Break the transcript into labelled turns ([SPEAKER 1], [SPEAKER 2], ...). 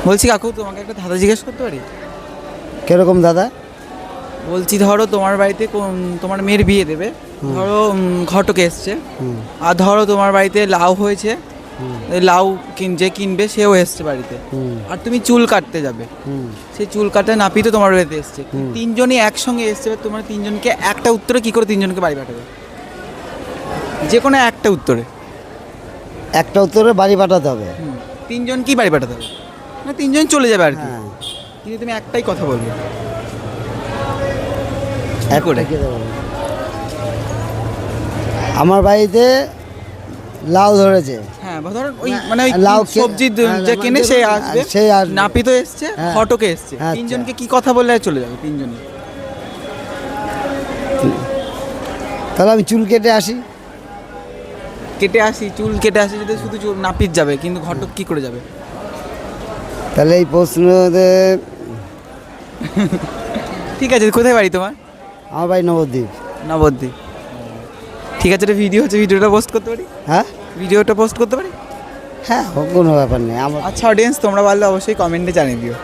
[SPEAKER 1] বলছি কাকু, তোমাকে একটা ধাঁধা জিজ্ঞেস করতে পারি?
[SPEAKER 2] কিরকম দাদা?
[SPEAKER 1] বলছি ধরো তোমার বাড়িতে তোমার মেয়ের বিয়ে দেবে, ধরো ঘটকে এসছে, আর ধরো তোমার বাড়িতে লাউ হয়েছে, লাউ যে কিনবে সেও এসছে বাড়িতে, আর তুমি চুল কাটতে যাবে, সেই চুল কাটতে নাপিতও তোমার বাড়িতে এসছে, তিনজনই একসঙ্গে এসছে, তোমার তিনজনকে একটা উত্তরে কি করে তিনজনকে বাড়ি পাঠাবে? যে কোনো একটা উত্তরে।
[SPEAKER 2] একটা উত্তরে বাড়ি পাঠাতে হবে।
[SPEAKER 1] তিনজন কি বাড়ি পাঠাতে হবে, না তিনজন চলে যাবে আর কি,
[SPEAKER 2] হ্যাঁ।
[SPEAKER 1] কিন্তু তুমি একটাই কথা বলবে।
[SPEAKER 2] করে আমার বাড়িতে লাউ ধরেছে।
[SPEAKER 1] হ্যাঁ, ধরো ওই মানে ওই
[SPEAKER 2] লাউ
[SPEAKER 1] সবজি যে কিনে সে আসবে,
[SPEAKER 2] সেই আসবে।
[SPEAKER 1] নাপিতও এসছে,
[SPEAKER 2] হ্যাঁ।
[SPEAKER 1] ঘটকে এসছে,
[SPEAKER 2] আচ্ছা।
[SPEAKER 1] তিনজনকে কি কথা বললে চলে যাবে তিনজনই?
[SPEAKER 2] তাহলে আমি চুল কেটে আসি।
[SPEAKER 1] চুল কেটে আসি যদি শুধু চুল, নাপিত যাবে কিন্তু ঘটক কি করে যাবে?
[SPEAKER 2] তাহলে এই প্রশ্ন
[SPEAKER 1] ঠিক আছে, কোথায় বাড়ি তোমার?
[SPEAKER 2] আমার বাড়ি নবদ্বীপ।
[SPEAKER 1] নবদ্বীপ। ঠিক আছে, এটা ভিডিও হচ্ছে, ভিডিওটা পোস্ট করতে পারি?
[SPEAKER 2] হ্যাঁ
[SPEAKER 1] ভিডিওটা পোস্ট করতে পারি?
[SPEAKER 2] হ্যাঁ, কোনো ব্যাপার নেই আমার।
[SPEAKER 1] আচ্ছা অডিয়েন্স, তোমরা পারলে অবশ্যই কমেন্টে জানিয়ে দিও।